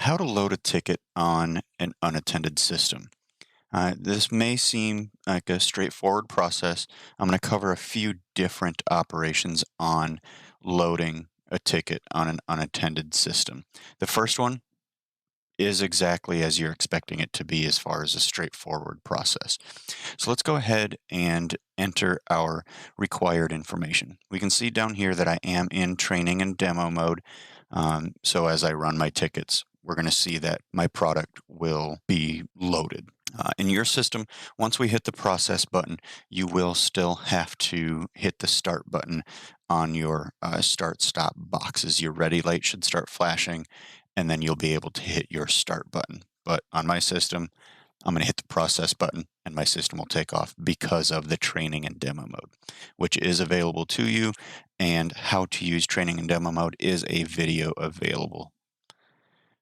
How to load a ticket on an unattended system. This may seem like a straightforward process. I'm going to cover a few different operations on loading a ticket on an unattended system. The first one is exactly as you're expecting it to be as far as a straightforward process. So let's go ahead and enter our required information. We can see down here that I am in training and demo mode. So as I run my tickets, we're going to see that my product will be loaded. In your system, once we hit the process button, you will still have to hit the start button on your start stop boxes. Your ready light should start flashing, and then you'll be able to hit your start button. But on my system, I'm going to hit the process button and my system will take off because of the training and demo mode, which is available to you. And how to use training and demo mode is a video available.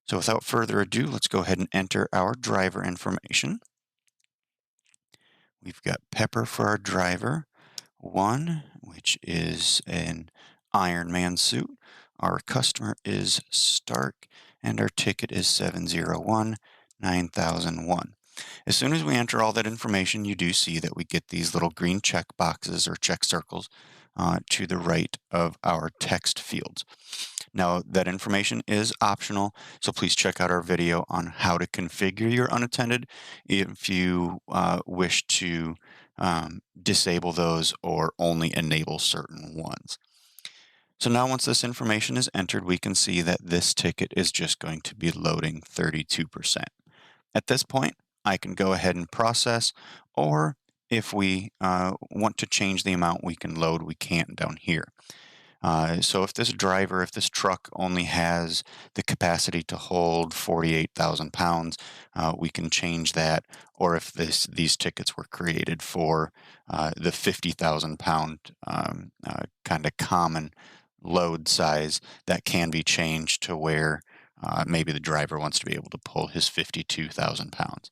So without further ado, let's go ahead and enter our driver information. We've got Pepper for our driver, one, which is an Iron Man suit. Our customer is Stark, and our ticket is 701-9001. As soon as we enter all that information, you do see that we get these little green check boxes or check circles to the right of our text fields. Now, that information is optional, so please check out our video on how to configure your unattended if you wish to disable those or only enable certain ones. So now once this information is entered, we can see that this ticket is just going to be loading 32%. At this point, I can go ahead and process, or if we want to change the amount we can load, we can down here. So if this truck only has the capacity to hold 48,000 pounds, we can change that. Or if these tickets were created for the 50,000 pound kind of common load size, that can be changed to where maybe the driver wants to be able to pull his 52,000 pounds.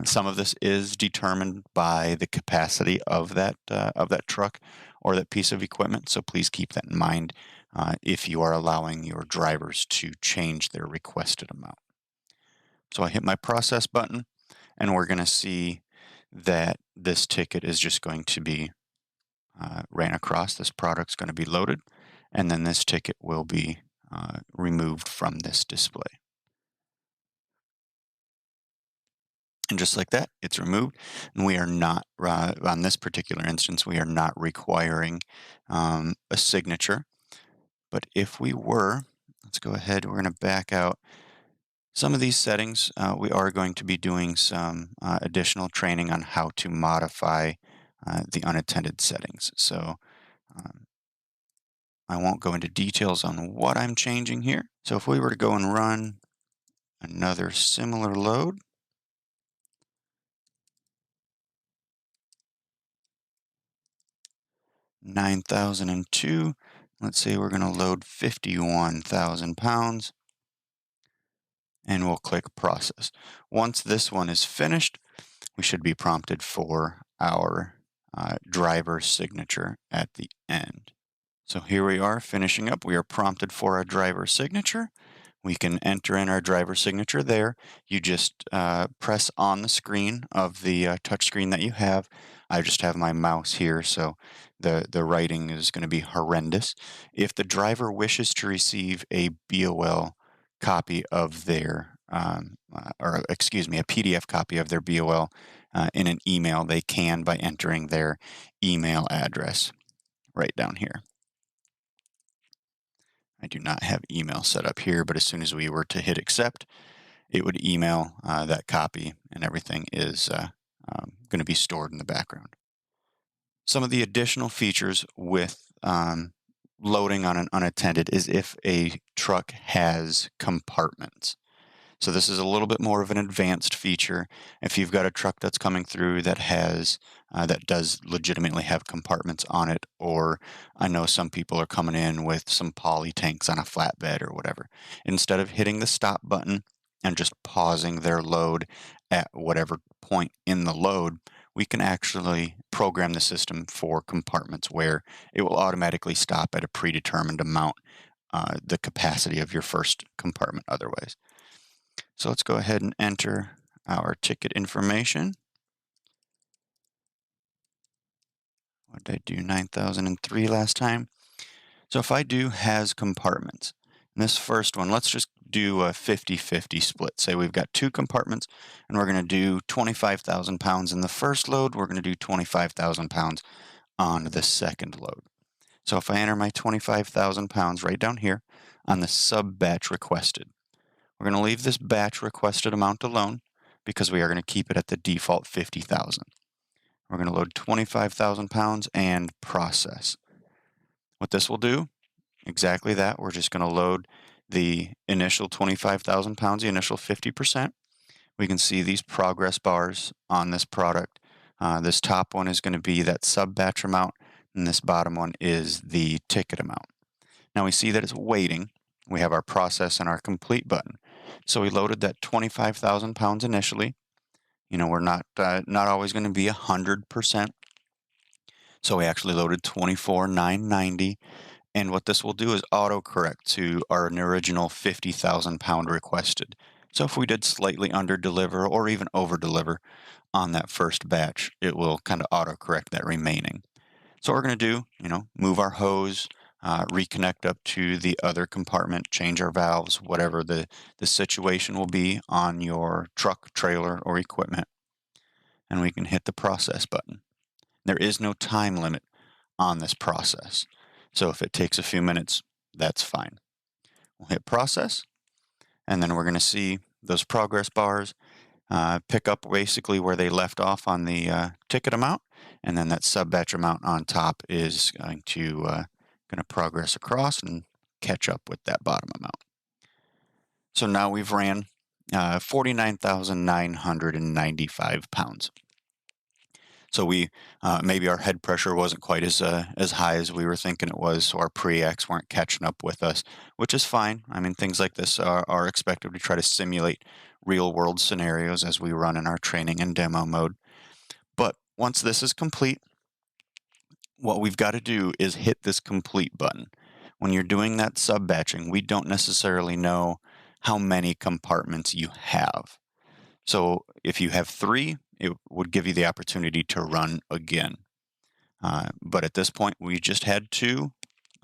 Some of this is determined by the capacity of that truck or that piece of equipment, so please keep that in mind if you are allowing your drivers to change their requested amount. So I hit my process button, and we're going to see that this ticket is just going to be ran across. This product's going to be loaded, and then this ticket will be removed from this display. And just like that, it's removed. And we are not, on this particular instance, we are not requiring a signature. But if we were, let's go ahead, we're going to back out. Some of these settings, we are going to be doing some additional training on how to modify the unattended settings. So I won't go into details on what I'm changing here. So if we were to go and run another similar load, 9,002. Let's say we're going to load 51,000 pounds, and we'll click process. Once this one is finished, we should be prompted for our driver signature at the end. So here we are finishing up. We are prompted for our driver signature. We can enter in our driver signature there. You just press on the screen of the touch screen that you have. I just have my mouse here, so the writing is going to be horrendous. If the driver wishes to receive a BOL copy of their, or excuse me, a PDF copy of their BOL in an email, they can by entering their email address right down here. I do not have email set up here, but as soon as we were to hit accept, it would email that copy, and everything is going to be stored in the background. Some of the additional features with loading on an unattended is if a truck has compartments. So this is a little bit more of an advanced feature. If you've got a truck that's coming through that has that does legitimately have compartments on it, or I know some people are coming in with some poly tanks on a flatbed or whatever. Instead of hitting the stop button and just pausing their load at whatever point in the load, we can actually program the system for compartments where it will automatically stop at a predetermined amount, the capacity of your first compartment otherwise. So let's go ahead and enter our ticket information. What did I do? 9,003 last time. So if I do has compartments, and this first one, let's just do a 50-50 split. Say we've got two compartments, and we're going to do 25,000 pounds in the first load. We're going to do 25,000 pounds on the second load. So if I enter my 25,000 pounds right down here on the sub batch requested, we're going to leave this batch requested amount alone because we are going to keep it at the default 50,000. We're going to load 25,000 pounds and process. What this will do, exactly that. We're just going to load the initial 25,000 pounds, the initial 50%. We can see these progress bars on this product. This top one is going to be that sub batch amount, and this bottom one is the ticket amount. Now we see that it's waiting. We have our process and our complete button. So we loaded that 25,000 pounds initially. You know, we're not always going to be 100%. So we actually loaded 24,990. And what this will do is autocorrect to our original 50,000 pound requested. So if we did slightly under deliver or even over deliver on that first batch, it will kind of autocorrect that remaining. So what we're going to do, move our hose, reconnect up to the other compartment, change our valves, whatever the situation will be on your truck, trailer, or equipment. And we can hit the process button. There is no time limit on this process. So if it takes a few minutes, that's fine. We'll hit process, and then we're going to see those progress bars pick up basically where they left off on the ticket amount, and then that sub batch amount on top is going to progress across and catch up with that bottom amount. So now we've ran 49,995 pounds. So we maybe our head pressure wasn't quite as high as we were thinking it was, so our preacs weren't catching up with us, which is fine. I mean, things like this are expected. We try to simulate real world scenarios as we run in our training and demo mode. But once this is complete, what we've got to do is hit this complete button. When you're doing that sub batching, we don't necessarily know how many compartments you have. So if you have 3, it would give you the opportunity to run again. But at this point, we just had 2,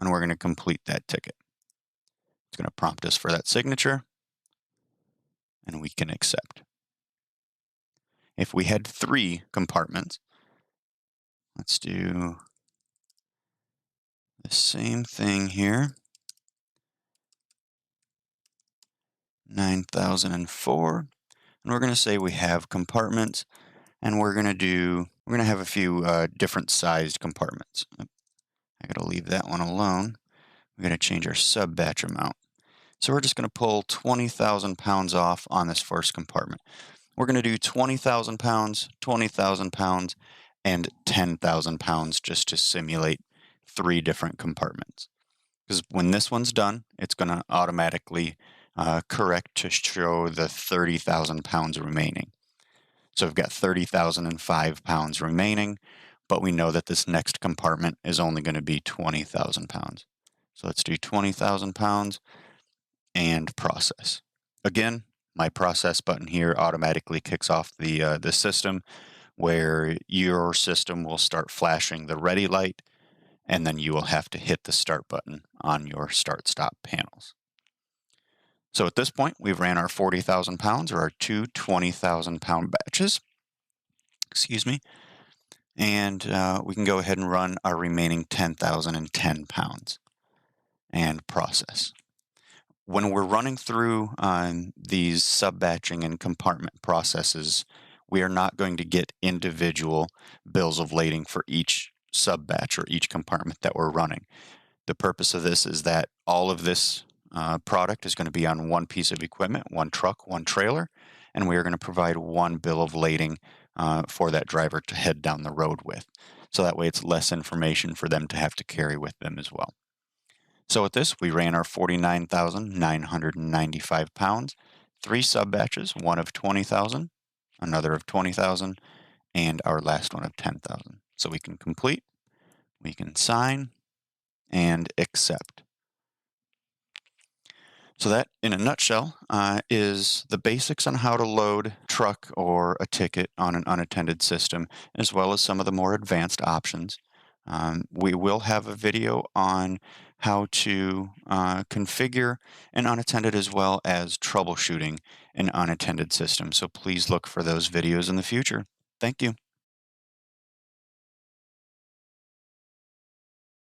and we're going to complete that ticket. It's going to prompt us for that signature, and we can accept. If we had 3 compartments, let's do the same thing here. 9,004. And we're going to say we have compartments, and we're going to have a few different sized compartments. I got to leave that one alone. We're going to change our sub batch amount. So we're just going to pull 20,000 pounds off on this first compartment. We're going to do 20,000 pounds, 20,000 pounds, and 10,000 pounds just to simulate 3 different compartments. Because when this one's done, it's going to automatically correct to show the 30,000 pounds remaining. So we've got 30,005 pounds remaining, but we know that this next compartment is only going to be 20,000 pounds. So let's do 20,000 pounds and process. Again, my process button here automatically kicks off the system, where your system will start flashing the ready light, and then you will have to hit the start button on your start stop panels. So at this point, we've ran our 40,000 pounds, or our 2 20,000 pound batches. Excuse me. And we can go ahead and run our remaining 10,010 pounds and process. When we're running through these sub-batching and compartment processes, we are not going to get individual bills of lading for each sub-batch or each compartment that we're running. The purpose of this is that all of this product is going to be on one piece of equipment, one truck, one trailer, and we are going to provide one bill of lading for that driver to head down the road with. So that way it's less information for them to have to carry with them as well. So with this, we ran our 49,995 pounds, 3 sub-batches, one of 20,000, another of 20,000, and our last one of 10,000. So we can complete, we can sign, and accept. So that, in a nutshell, is the basics on how to load truck or a ticket on an unattended system, as well as some of the more advanced options. We will have a video on how to configure an unattended as well as troubleshooting an unattended system. So please look for those videos in the future. Thank you.